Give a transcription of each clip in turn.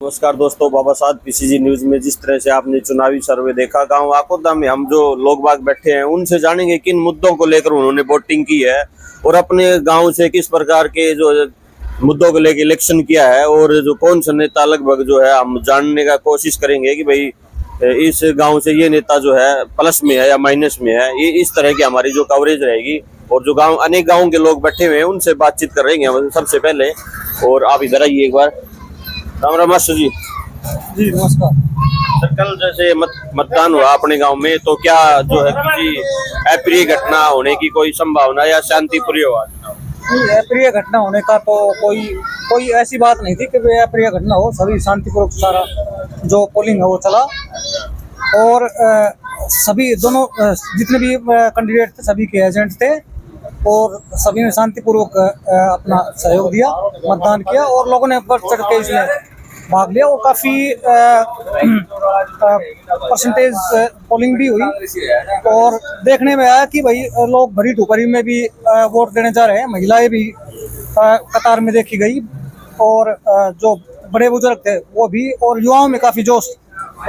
नमस्कार दोस्तों, बाबा साहब पीसीजी न्यूज में जिस तरह से आपने चुनावी सर्वे देखा, गांव आकोदा में हम जो लोग बाग बैठे हैं उनसे जानेंगे किन मुद्दों को लेकर उन्होंने वोटिंग की है और अपने गांव से किस प्रकार के जो मुद्दों को लेकर इलेक्शन किया है और जो कौन सा नेता लगभग जो है हम जानने का कोशिश करेंगे कि भाई इस गांव से ये नेता जो है प्लस में है या माइनस में है। ये इस तरह की हमारी जो कवरेज रहेगी और जो गांव अनेक गाँव के लोग बैठे हुए हैं उनसे बातचीत करेंगे हम सबसे पहले। और आप इधर आइए एक बार। राम राम मास्टर जी। जी नमस्कार सर, कल जैसे मतदान हुआ अपने गांव में, तो क्या जो है किसी अप्रिय घटना होने की कोई संभावना या शांतिप्रिय हुआ? नहीं, अप्रिय घटना होने का तो कोई ऐसी बात नहीं थी कि वे अप्रिय घटना हो। सभी शांतिपूर्वक सारा जो पोलिंग है वो चला और सभी दोनों जितने भी कैंडिडेट थे सभी के एजेंट थे और सभी ने शांतिपूर्वक अपना सहयोग दिया, मतदान किया और लोगों ने बढ़ चढ़ के इसमें भाग लिया और काफ़ी परसेंटेज पोलिंग भी हुई और देखने में आया कि भाई लोग भरी दोपहरी में भी वोट देने जा रहे हैं। महिलाएं भी कतार में देखी गई और जो बड़े बुजुर्ग थे वो भी, और युवाओं में काफ़ी जोश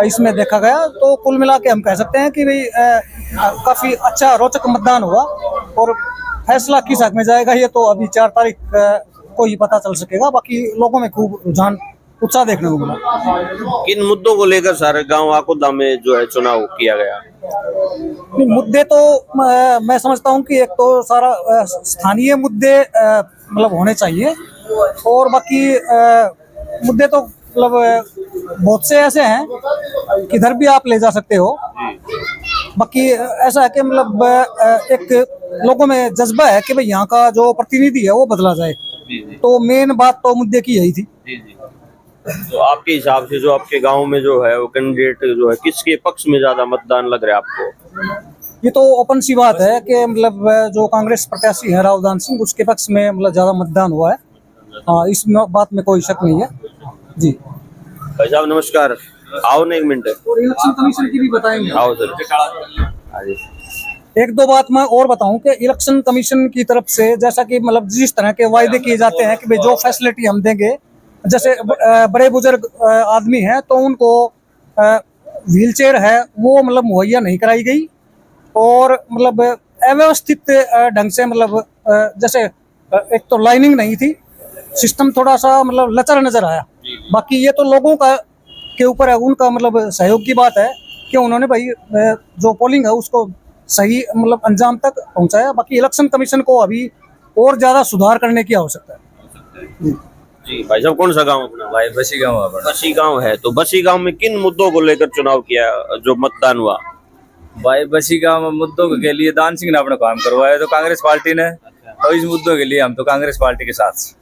इसमें देखा गया। तो कुल मिला के हम कह सकते हैं कि भाई काफ़ी अच्छा रोचक मतदान हुआ और फैसला किस हक में जाएगा ये तो अभी 4 तारीख को ही पता चल सकेगा। बाकी लोगों में खूब रुझान उत्साह देखने को मिला। किन मुद्दों को लेकर सारे गांव आकोदा में जो है चुनाव किया गया? मुद्दे तो मैं समझता हूँ कि एक तो सारा स्थानीय मुद्दे मतलब होने चाहिए और बाकी मुद्दे तो मतलब बहुत से ऐसे हैं किधर भी आप ले जा सकते हो। बाकी ऐसा है कि मतलब एक लोगों में जज्बा है कि भाई यहाँ का जो प्रतिनिधि है वो बदला जाए। तो मेन बात तो मुद्दे की यही थी। तो आपके हिसाब से जो आपके गांव में जो है वो कैंडिडेट जो है किसके पक्ष में ज्यादा मतदान लग रहा है आपको? ये तो ओपन सी बात है कि मतलब जो कांग्रेस प्रत्याशी है राहुल गांधी सिंह, उसके पक्ष में मतलब ज्यादा मतदान हुआ है। हाँ, इस बात में कोई शक नहीं है जी। भाई साहब नमस्कार, आओ ना एक मिनट। और इलेक्शन कमीशन की भी बताएंगे। आओ सर। एक दो बात मैं और बताऊं कि इलेक्शन कमीशन की तरफ से जैसा कि मतलब जिस तरह के वायदे किए जाते हैं कि भाई जो फैसिलिटी हम देंगे, जैसे बड़े बुजुर्ग आदमी हैं तो उनको व्हीलचेयर है वो मतलब मुहैया नहीं कराई गई और मतलब अव्यवस्थित ढंग से मतलब जैसे एक तो लाइनिंग नहीं थी, सिस्टम थोड़ा सा मतलब लचर नजर आया। बाकी ये तो लोगों का के ऊपर है, उनका मतलब सहयोग की बात है कि उन्होंने भाई जो पोलिंग है उसको सही मतलब अंजाम तक पहुंचाया। बाकी इलेक्शन कमीशन को अभी और ज्यादा सुधार करने की आवश्यकता है। जी भाई साहब, कौन सा गांव अपना? भाई बसी गाँव बसी गांव है। तो बसी गांव में किन मुद्दों को लेकर चुनाव किया जो मतदान हुआ? भाई बसी गाँव में मुद्दों के लिए दान सिंह ने अपना काम करवाया तो कांग्रेस पार्टी ने, और इस मुद्दों के लिए हम तो कांग्रेस पार्टी के साथ।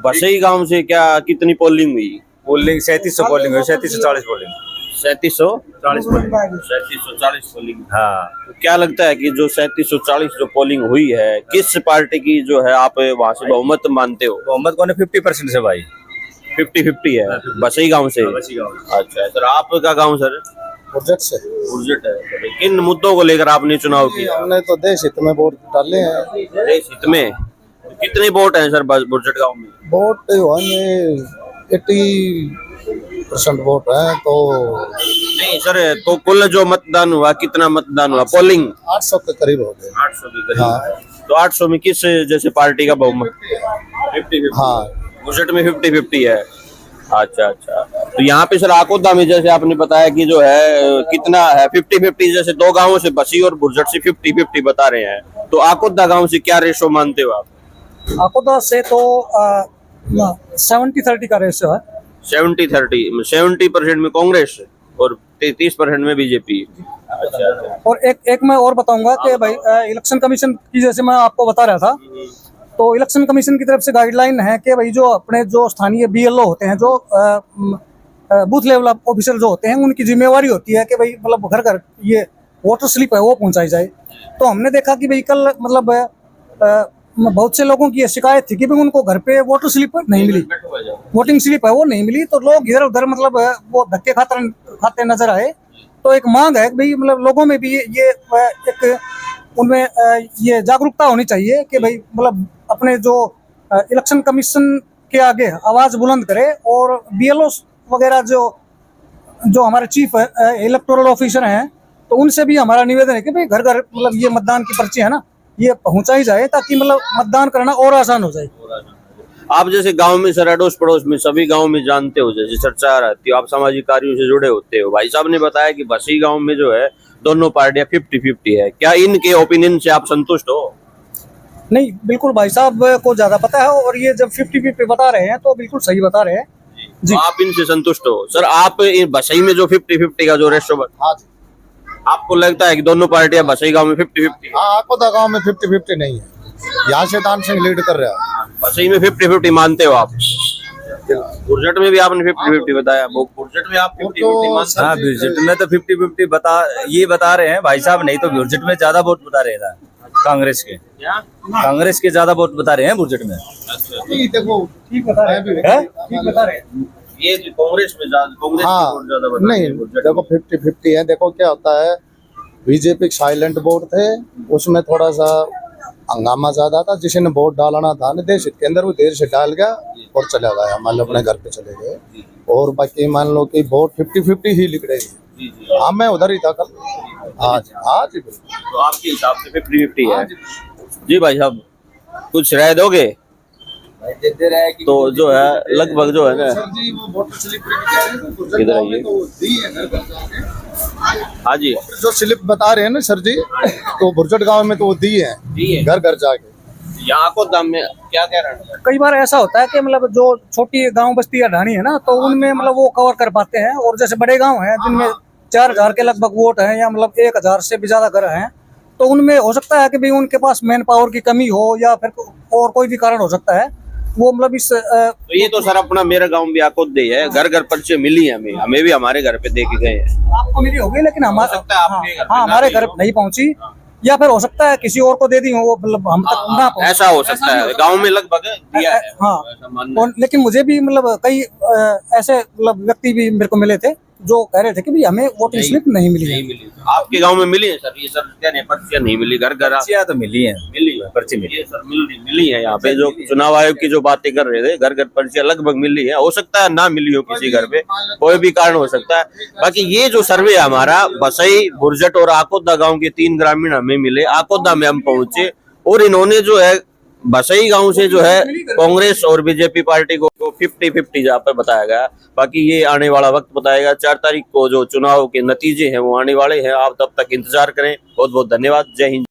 बसई गांव से क्या कितनी पोलिंग हुई? पोलिंग 3700 पोलिंग हुई, 3740 पोलिंग, 3740 पोलिंग। 3740 पोलिंग। हाँ, तो क्या लगता है कि जो 3740 जो पोलिंग हुई है किस पार्टी की जो है आप वहाँ से बहुमत मानते हो? बहुमत को 50% से भाई 50-50 है बसई गांव से। अच्छा सर, आपका गांव सर? प्रोजेक्ट से उर्जट है। किन मुद्दों को लेकर आपने चुनाव किया? हमने तो देश हित में वोट डाले हैं। देश हित में कितने वोट हैं सर बुर्जट गांव में? वोट होंगे 80% वोट है। तो नहीं सर, तो कुल जो मतदान हुआ कितना मतदान हुआ? पोलिंग 800 के करीब हो गए। 800 के करीब। तो 800 में किस जैसे पार्टी का बहुमत? 50-50। हाँ, बुर्जट में 50-50 है। अच्छा। तो यहाँ पे सर आकोदा में जैसे आपने बताया कि जो है कितना है 50-50, जैसे दो गांवों से बसी और बुर्जट से 50-50 बता रहे हैं, तो आकोदा गांव से क्या रेशो मानते हो आप? आकोदा से तो 70-30 का रेशियो है। 70-30, 70% में कांग्रेस और 30% में बीजेपी। अच्छा। और एक मैं और बताऊंगा कि भाई इलेक्शन कमीशन की जैसे मैं आपको बता रहा था, तो इलेक्शन कमीशन की तरफ से गाइडलाइन है कि भाई जो अपने जो स्थानीय BLO होते हैं, जो बूथ लेवल ऑफिसर जो होते हैं, उनकी जिम्मेवारी होती है कि भाई मतलब घर घर ये वोटर स्लिप है वो पहुंचाई जाए। तो हमने देखा कि भाई कल मतलब बहुत से लोगों की ये शिकायत थी कि भाई उनको घर पे वोटर स्लिप नहीं मिली, वोटिंग स्लिप है वो नहीं मिली। तो लोग इधर उधर मतलब वो धक्के खाते नजर आए। तो एक मांग है कि भाई मतलब लोगों में भी ये एक उनमें ये जागरूकता होनी चाहिए कि भाई मतलब अपने जो इलेक्शन कमीशन के आगे आवाज बुलंद करे और BLO वगैरह जो हमारे चीफ इलेक्टोरल ऑफिसर हैं, तो उनसे भी हमारा निवेदन है कि भाई घर घर मतलब ये मतदान की पर्ची है ना, ये पहुंचाई जाए ताकि मतलब मतदान करना और आसान हो जाए। आप जैसे गांव में सर अड़ोस पड़ोस में सभी गांव में जानते हो, जैसे चर्चा रहती है, आप सामाजिक कार्यों से जुड़े होते हो। भाई साहब ने बताया कि बसी गांव में जो है दोनों पार्टियां 50-50 है। क्या इनके ओपिनियन से आप संतुष्ट हो? नहीं, बिल्कुल भाई साहब को ज्यादा पता है, और ये जब 50-50 बता रहे हैं तो बिल्कुल सही बता रहे हैं जी। तो आप इनसे संतुष्ट हो? सर आप बसई में जो 50-50 का जो रेशो, हाँ जी, आपको लगता है कि दोनों पार्टियां बसई गांव में 50-50? हाँ, आकोदा गांव में 50-50 नहीं है, यहाँ से दान सिंह लीड कर रहा है। बसई में 50-50 मानते हो आप? गुरजट में भी आपने 50-50 बताया, वो गुरजट में आप 50-50 मानते हाँ, ब्यूजेट में तो 50-50 बता रहे हैं भाई साहब, नहीं तो ब्यूजेट में ज्यादा वोट बता रहे हैं कांग्रेस के। कांग्रेस के ज्यादा वोट बता रहे हैं बुरजट में। देखो ठीक बता रहे हैं, ठीक बता रहे हैं। ये जो कांग्रेस में कांग्रेस हाँ, की वोट ज्यादा बता रहे नहीं हैं गुरजट देखो 50-50 है। देखो क्या होता है, बीजेपी साइलेंट वोट थे, उसमें थोड़ा सा हंगामा ज्यादा था। जिसे ने वोट डालना था निदेश के अंदर, वो देर से डाल गया और चला गया, मान लो अपने घर पे चले गए। और बाकी मान लो कि वोट 50-50 ही लिख रही है। हाँ, मैं उधर ही था कल। आज बिल्कुल। तो आपके हिसाब से 50-50 है जी। भाई साहब कुछ राय दोगे? तो जो है लगभग जो है ना, जी वो वोटर स्लिप कह इधर आइए। हाँ जी, जो स्लिप बता रहे हैं ना सर जी, तो बुरजट गांव में तो वो दी है घर घर जाके। यहाँ को दाम में क्या कह रहे हैं? कई बार ऐसा होता है कि मतलब जो छोटी गांव बस्ती या ढाणी है ना, तो उनमें मतलब वो कवर कर पाते हैं, और जैसे बड़े गांव हैं जिनमें 4000 के लगभग वोट हैं, या मतलब 1000 से भी ज्यादा घर हैं, तो उनमें हो सकता है कि भाई उनके पास मैन पावर की कमी हो, या फिर और कोई भी कारण हो सकता है। वो मतलब इस तो ये तो सर अपना मेरा गांव भी आकोद दे है, घर घर पर्चे मिली है, हमें भी हमारे घर पे दे के गए हैं। आपको मिली होगी, लेकिन हमारा सकता है आपके घर पे हाँ, ना हमारे मिली घर हो। नहीं पहुंची, या फिर हो सकता है किसी और को दे दी हो, वो मतलब हम तक ना पहुंची। ऐसा हो सकता है, गांव में लगभग दिया है। हाँ, ऐसा मानना है। और लेकिन मुझे भी मतलब कई ऐसे मतलब व्यक्ति भी मेरे को मिले थे जो कह रहे थे कि भाई हमें वोटिंग स्लिप नहीं मिली है। नहीं मिली। आपके गांव में मिली है सर? ये सर क्या नहीं, पर्चियां नहीं मिली, घर घर पर्चियां तो मिली है, मिली है, पर्ची मिली। ये सर मिली है। यहाँ पे जो चुनाव आयोग की जो बातें कर रहे थे, घर घर पर्चियां लगभग मिली है। हो सकता है ना मिली हो किसी घर पे, कोई भी कारण हो सकता है। बाकी ये जो सर्वे है हमारा, बसई, बुरजट और आकोदा गांव के 3 ग्रामीण हमें मिले। आकोदा में हम पहुंचे और इन्होंने जो है बसई गांव से जो है कांग्रेस और बीजेपी पार्टी को 50-50 जहाँ पर बताया गया। बाकी ये आने वाला वक्त बताएगा। 4 तारीख को जो चुनाव के नतीजे हैं वो आने वाले हैं, आप तब तक इंतजार करें। बहुत बहुत धन्यवाद। जय हिंद।